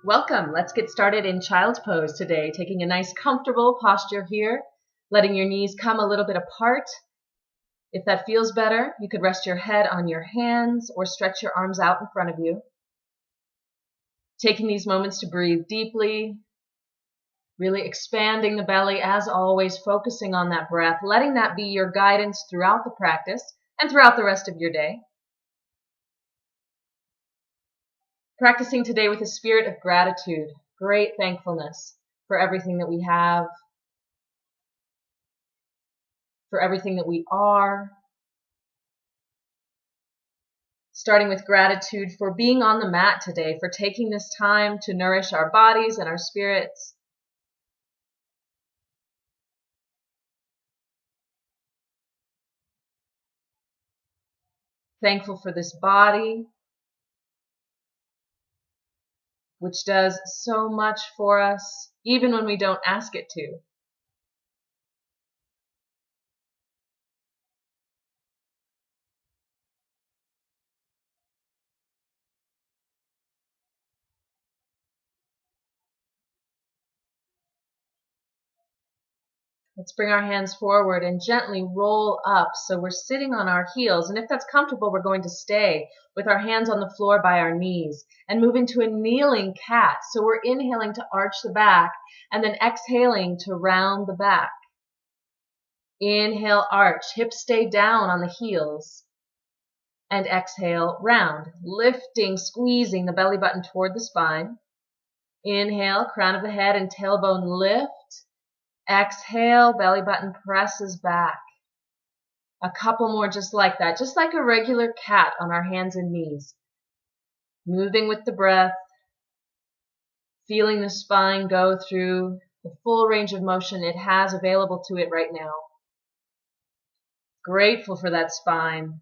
Welcome. Let's get started in child's pose today, taking a nice comfortable posture here, letting your knees come a little bit apart. If that feels better, you could rest your head on your hands or stretch your arms out in front of you. Taking these moments to breathe deeply, really expanding the belly as always, focusing on that breath, letting that be your guidance throughout the practice and throughout the rest of your day. Practicing today with a spirit of gratitude, great thankfulness for everything that we have, for everything that we are. Starting with gratitude for being on the mat today, for taking this time to nourish our bodies and our spirits. Thankful for this body, which does so much for us, even when we don't ask it to. Let's bring our hands forward and gently roll up so we're sitting on our heels. And if that's comfortable, we're going to stay with our hands on the floor by our knees and move into a kneeling cat. So we're inhaling to arch the back and then exhaling to round the back. Inhale, arch, hips stay down on the heels. And exhale, round, lifting, squeezing the belly button toward the spine. Inhale, crown of the head and tailbone lift. Exhale, belly button presses back. A couple more just like that, just like a regular cat on our hands and knees. Moving with the breath, feeling the spine go through the full range of motion it has available to it right now. Grateful for that spine,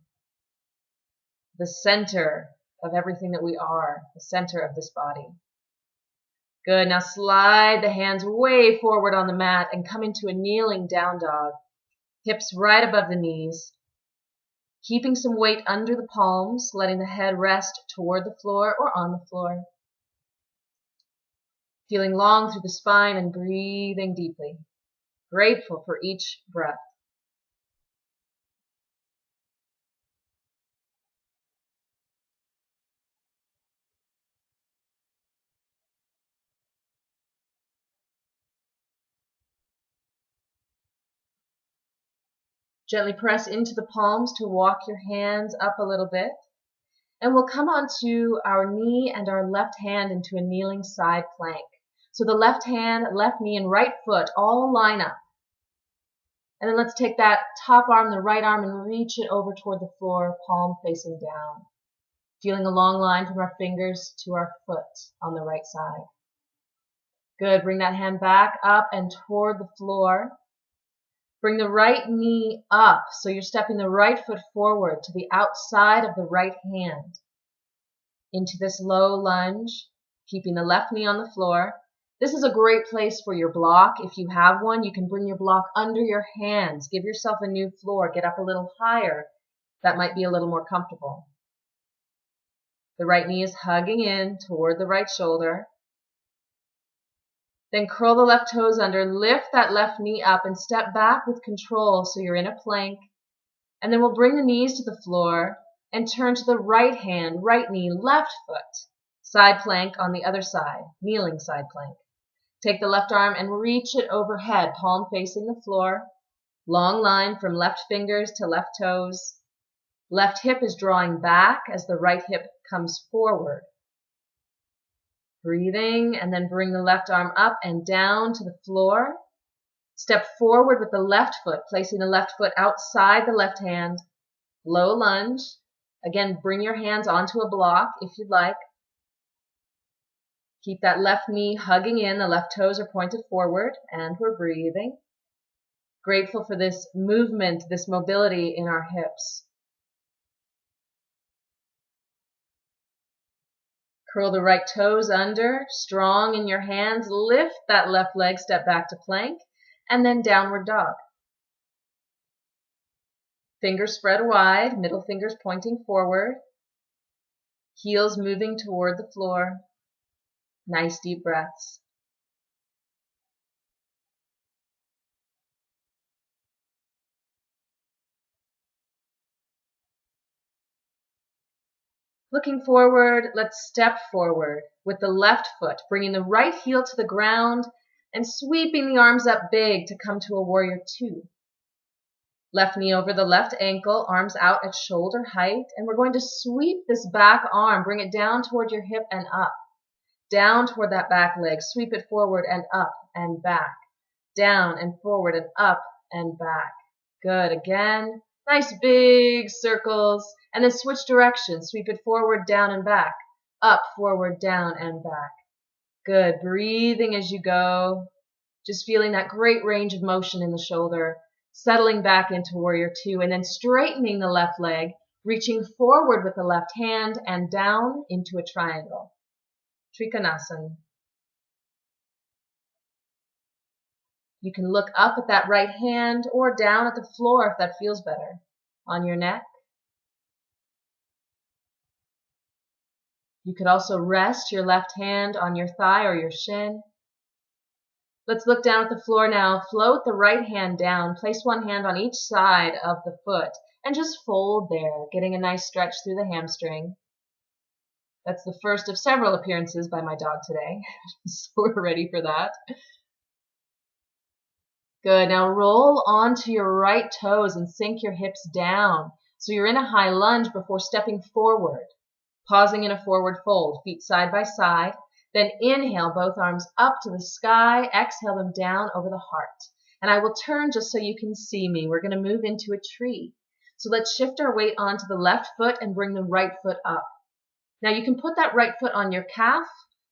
the center of everything that we are, the center of this body. Good. Now slide the hands way forward on the mat and come into a kneeling down dog. Hips right above the knees. Keeping some weight under the palms, letting the head rest toward the floor or on the floor. Feeling long through the spine and breathing deeply. Grateful for each breath. Gently press into the palms to walk your hands up a little bit. And we'll come onto our knee and our left hand into a kneeling side plank. So the left hand, left knee, and right foot all line up. And then let's take that top arm, the right arm, and reach it over toward the floor, palm facing down. Feeling a long line from our fingers to our foot on the right side. Good. Bring that hand back up and toward the floor. Bring the right knee up, so you're stepping the right foot forward to the outside of the right hand. Into this low lunge, keeping the left knee on the floor. This is a great place for your block. If you have one, you can bring your block under your hands. Give yourself a new floor. Get up a little higher. That might be a little more comfortable. The right knee is hugging in toward the right shoulder. Then curl the left toes under, lift that left knee up and step back with control so you're in a plank. And then we'll bring the knees to the floor and turn to the right hand, right knee, left foot. Side plank on the other side, kneeling side plank. Take the left arm and reach it overhead, palm facing the floor. Long line from left fingers to left toes. Left hip is drawing back as the right hip comes forward. Breathing, and then bring the left arm up and down to the floor. Step forward with the left foot, placing the left foot outside the left hand. Low lunge. Again, bring your hands onto a block if you'd like. Keep that left knee hugging in. The left toes are pointed forward, and we're breathing. Grateful for this movement, this mobility in our hips. Curl the right toes under, strong in your hands. Lift that left leg, step back to plank, and then downward dog. Fingers spread wide, middle fingers pointing forward. Heels moving toward the floor. Nice deep breaths. Looking forward, let's step forward with the left foot, bringing the right heel to the ground and sweeping the arms up big to come to a warrior two. Left knee over the left ankle, arms out at shoulder height, and we're going to sweep this back arm, bring it down toward your hip and up. Down toward that back leg, sweep it forward and up and back. Down and forward and up and back. Good, again. Nice big circles, and then switch directions. Sweep it forward, down and back. Up, forward, down and back. Good, breathing as you go. Just feeling that great range of motion in the shoulder. Settling back into warrior two, and then straightening the left leg, reaching forward with the left hand and down into a triangle. Trikonasana. You can look up at that right hand or down at the floor if that feels better. On your neck. You could also rest your left hand on your thigh or your shin. Let's look down at the floor now. Float the right hand down. Place one hand on each side of the foot and just fold there, getting a nice stretch through the hamstring. That's the first of several appearances by my dog today, so we're ready for that. Good. Now roll onto your right toes and sink your hips down. So you're in a high lunge before stepping forward. Pausing in a forward fold, feet side by side. Then inhale both arms up to the sky. Exhale them down over the heart. And I will turn just so you can see me. We're going to move into a tree. So let's shift our weight onto the left foot and bring the right foot up. Now you can put that right foot on your calf,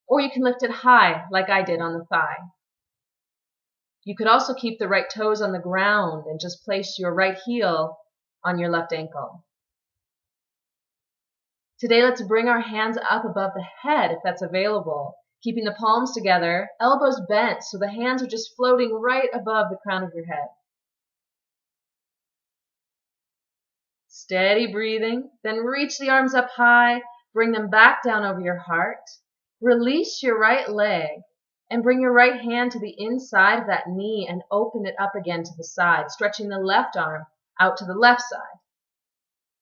or you can lift it high like I did on the thigh. You could also keep the right toes on the ground and just place your right heel on your left ankle. Today, let's bring our hands up above the head if that's available, keeping the palms together, elbows bent, so the hands are just floating right above the crown of your head. Steady breathing, then reach the arms up high, bring them back down over your heart. Release your right leg. And bring your right hand to the inside of that knee and open it up again to the side, stretching the left arm out to the left side.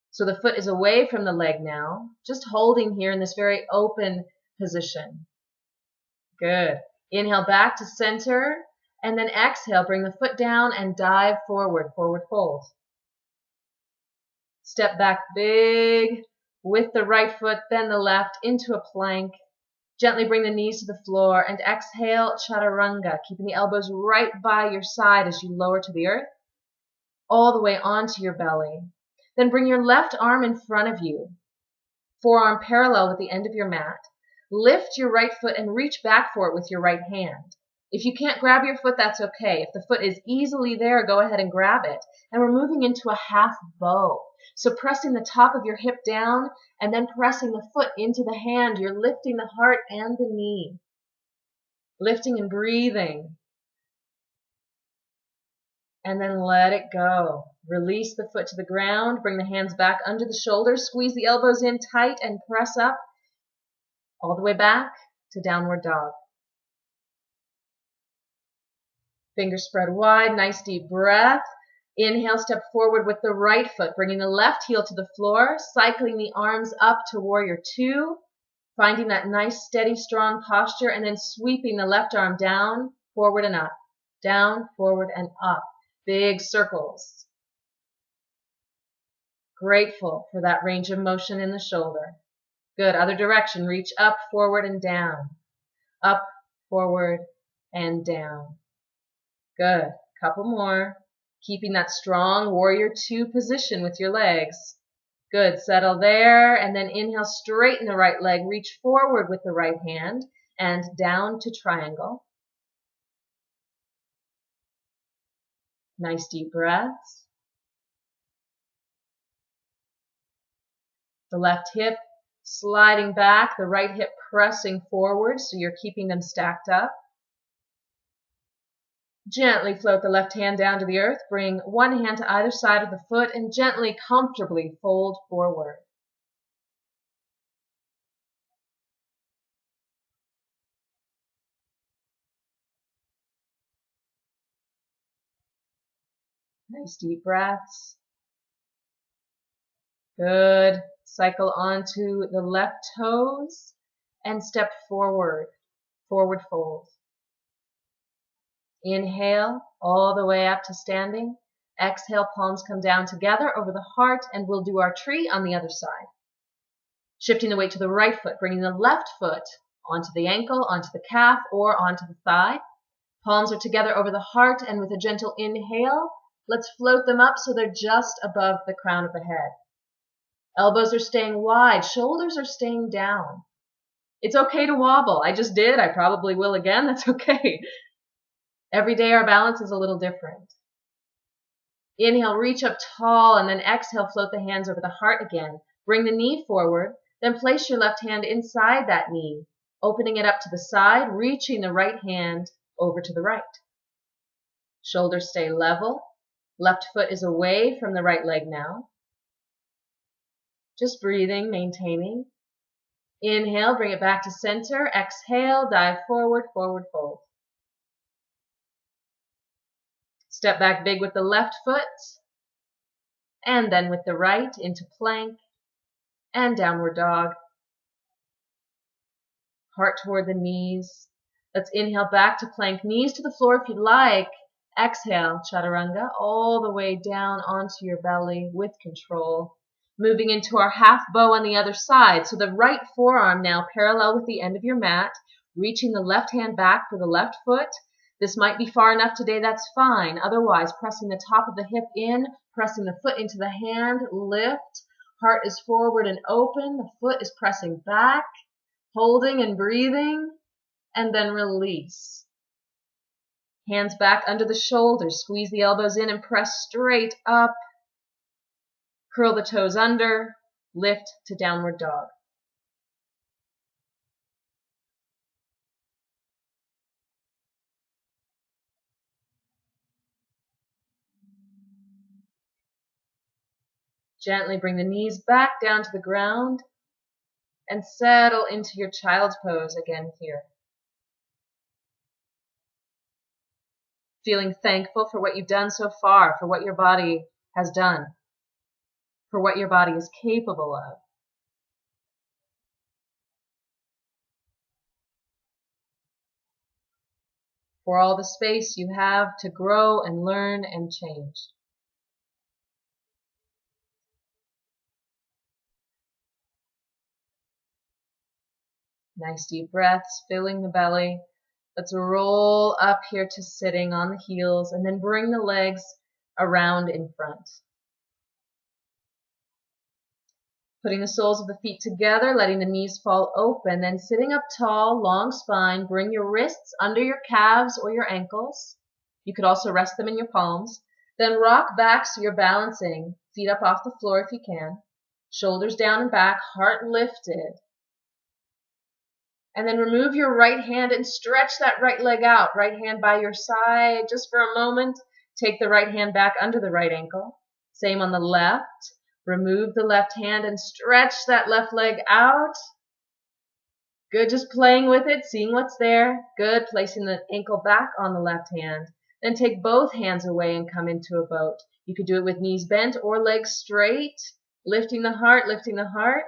So the foot is away from the leg now, just holding here in this very open position. Good. Inhale back to center, and then exhale, bring the foot down and dive forward, forward fold. Step back big with the right foot, then the left into a plank. Gently bring the knees to the floor and exhale, chaturanga, keeping the elbows right by your side as you lower to the earth, all the way onto your belly. Then bring your left arm in front of you, forearm parallel with the end of your mat. Lift your right foot and reach back for it with your right hand. If you can't grab your foot, that's okay. If the foot is easily there, go ahead and grab it. And we're moving into a half bow. So pressing the top of your hip down and then pressing the foot into the hand. You're lifting the heart and the knee. Lifting and breathing. And then let it go. Release the foot to the ground. Bring the hands back under the shoulders. Squeeze the elbows in tight and press up all the way back to downward dog. Fingers spread wide. Nice deep breath. Inhale, step forward with the right foot, bringing the left heel to the floor, cycling the arms up to warrior two, finding that nice, steady, strong posture, and then sweeping the left arm down, forward and up, down, forward and up. Big circles. Grateful for that range of motion in the shoulder. Good. Other direction. Reach up, forward, and down. Up, forward, and down. Good. Couple more. Keeping that strong warrior two position with your legs. Good. Settle there. And then inhale, straighten the right leg. Reach forward with the right hand and down to triangle. Nice deep breaths. The left hip sliding back, the right hip pressing forward, so you're keeping them stacked up. Gently float the left hand down to the earth. Bring one hand to either side of the foot and gently, comfortably fold forward. Nice deep breaths. Good. Cycle onto the left toes and step forward. Forward fold. Inhale all the way up to standing. Exhale, palms come down together over the heart, and we'll do our tree on the other side. Shifting the weight to the right foot, bringing the left foot onto the ankle, onto the calf, or onto the thigh. Palms are together over the heart, and with a gentle inhale, let's float them up so they're just above the crown of the head. Elbows are staying wide, shoulders are staying down. It's okay to wobble. I just did. I probably will again. That's okay. Every day our balance is a little different. Inhale, reach up tall, and then exhale, float the hands over the heart again. Bring the knee forward, then place your left hand inside that knee, opening it up to the side, reaching the right hand over to the right. Shoulders stay level. Left foot is away from the right leg now. Just breathing, maintaining. Inhale, bring it back to center. Exhale, dive forward, forward fold. Step back big with the left foot, and then with the right into plank and downward dog. Heart toward the knees. Let's inhale back to plank, knees to the floor if you'd like. Exhale, chaturanga, all the way down onto your belly with control. Moving into our half bow on the other side. So the right forearm now parallel with the end of your mat, reaching the left hand back for the left foot. This might be far enough today, that's fine. Otherwise, pressing the top of the hip in, pressing the foot into the hand, lift. Heart is forward and open. The foot is pressing back, holding and breathing, and then release. Hands back under the shoulders. Squeeze the elbows in and press straight up. Curl the toes under. Lift to downward dog. Gently bring the knees back down to the ground and settle into your child's pose again here. Feeling thankful for what you've done so far, for what your body has done, for what your body is capable of. For all the space you have to grow and learn and change. Nice deep breaths, filling the belly. Let's roll up here to sitting on the heels and then bring the legs around in front. Putting the soles of the feet together, letting the knees fall open, then sitting up tall, long spine. Bring your wrists under your calves or your ankles. You could also rest them in your palms. Then rock back so you're balancing. Feet up off the floor if you can. Shoulders down and back, heart lifted. And then remove your right hand and stretch that right leg out. Right hand by your side just for a moment. Take the right hand back under the right ankle. Same on the left. Remove the left hand and stretch that left leg out. Good, just playing with it, seeing what's there. Good, placing the ankle back on the left hand. Then take both hands away and come into a boat. You could do it with knees bent or legs straight. Lifting the heart, lifting the heart.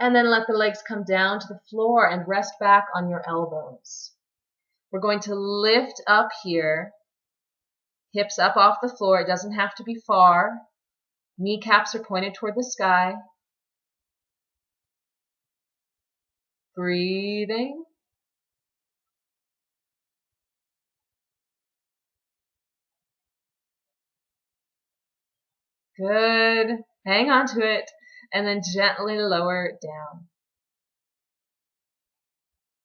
And then let the legs come down to the floor and rest back on your elbows. We're going to lift up here. Hips up off the floor. It doesn't have to be far. Kneecaps are pointed toward the sky. Breathing. Good. Hang on to it. And then gently lower it down.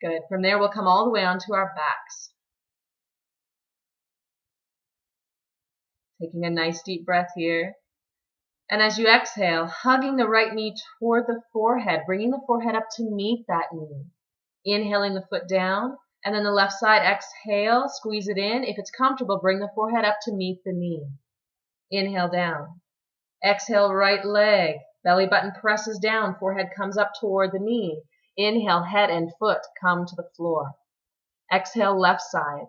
Good. From there, we'll come all the way onto our backs. Taking a nice deep breath here. And as you exhale, hugging the right knee toward the forehead, bringing the forehead up to meet that knee. Inhaling the foot down, and then the left side, exhale, squeeze it in. If it's comfortable, bring the forehead up to meet the knee. Inhale down. Exhale, right leg. Belly button presses down, forehead comes up toward the knee. Inhale, head and foot come to the floor. Exhale, left side.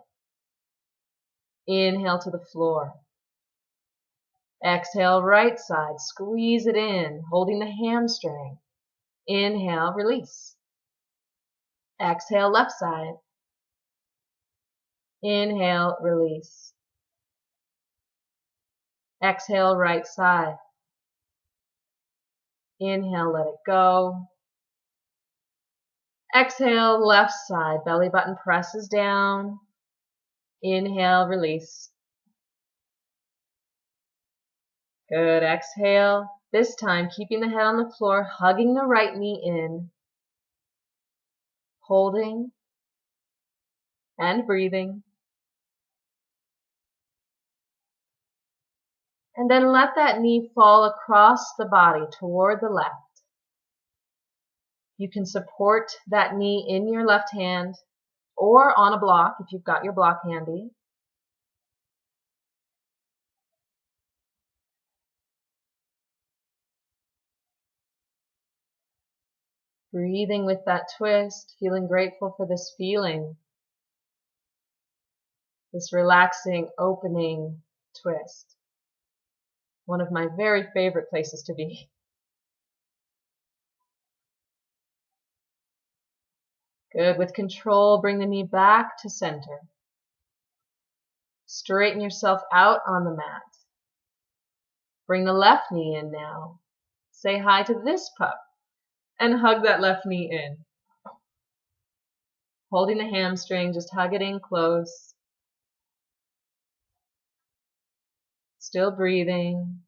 Inhale to the floor. Exhale, right side. Squeeze it in, holding the hamstring. Inhale, release. Exhale, left side. Inhale, release. Exhale, right side. Inhale, let it go. Exhale, left side. Belly button presses down. Inhale, release. Good. Exhale. This time, keeping the head on the floor, hugging the right knee in. Holding and breathing. And then let that knee fall across the body toward the left. You can support that knee in your left hand or on a block if you've got your block handy. Breathing with that twist, feeling grateful for this feeling, this relaxing, opening twist. One of my very favorite places to be. Good. With control, bring the knee back to center. Straighten yourself out on the mat. Bring the left knee in now. Say hi to this pup and hug that left knee in. Holding the hamstring, just hug it in close. Still breathing.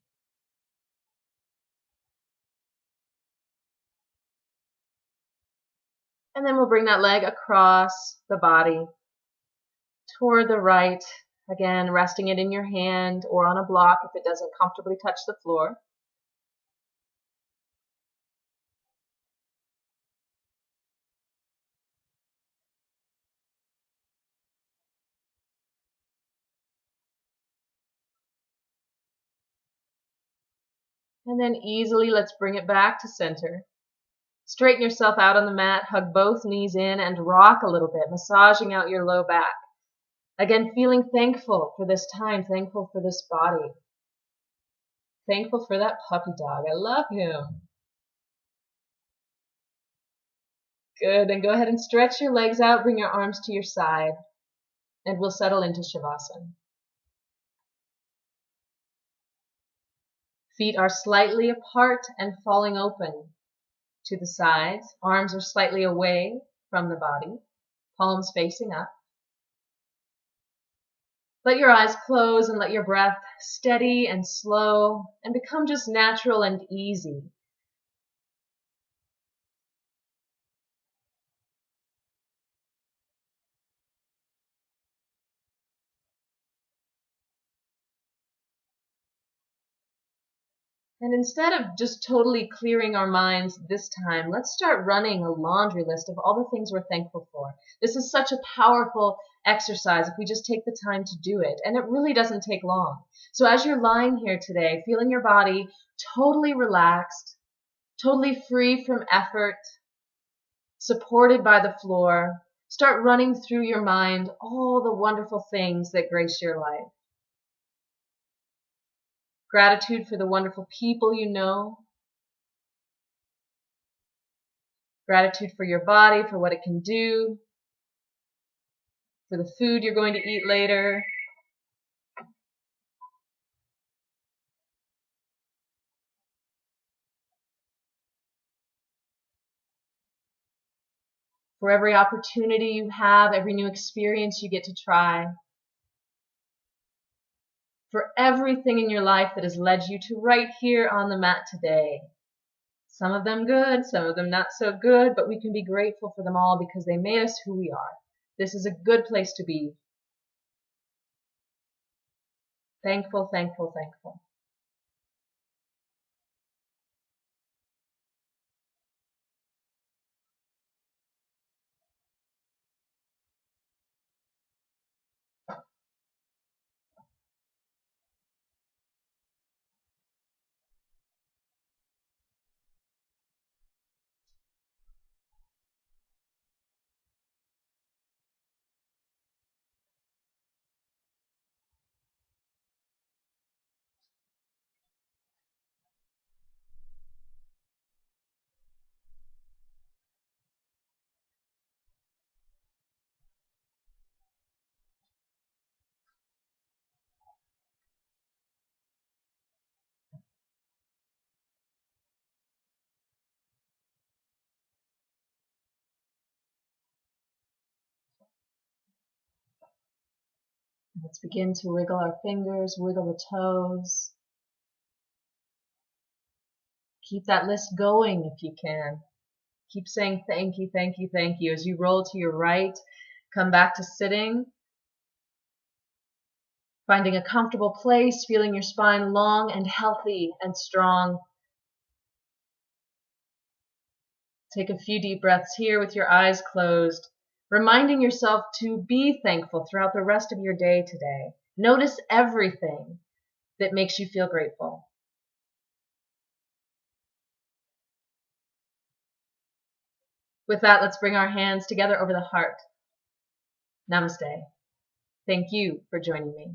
And then we'll bring that leg across the body toward the right. Again, resting it in your hand or on a block if it doesn't comfortably touch the floor. And then easily, let's bring it back to center. Straighten yourself out on the mat, hug both knees in and rock a little bit, massaging out your low back. Again, feeling thankful for this time, thankful for this body. Thankful for that puppy dog. I love him. Good. Then go ahead and stretch your legs out, bring your arms to your side, and we'll settle into Shavasana. Feet are slightly apart and falling open to the sides. Arms are slightly away from the body, palms facing up. Let your eyes close and let your breath steady and slow and become just natural and easy. And instead of just totally clearing our minds this time, let's start running a laundry list of all the things we're thankful for. This is such a powerful exercise if we just take the time to do it. And it really doesn't take long. So as you're lying here today, feeling your body totally relaxed, totally free from effort, supported by the floor, start running through your mind all the wonderful things that grace your life. Gratitude for the wonderful people you know. Gratitude for your body, for what it can do. For the food you're going to eat later. For every opportunity you have, every new experience you get to try. For everything in your life that has led you to right here on the mat today. Some of them good, some of them not so good, but we can be grateful for them all because they made us who we are. This is a good place to be. Thankful, thankful, thankful. Let's begin to wiggle our fingers, wiggle the toes. Keep that list going if you can. Keep saying thank you, thank you, thank you. As you roll to your right, come back to sitting. Finding a comfortable place, feeling your spine long and healthy and strong. Take a few deep breaths here with your eyes closed, reminding yourself to be thankful throughout the rest of your day today. Notice everything that makes you feel grateful. With that, let's bring our hands together over the heart. Namaste. Thank you for joining me.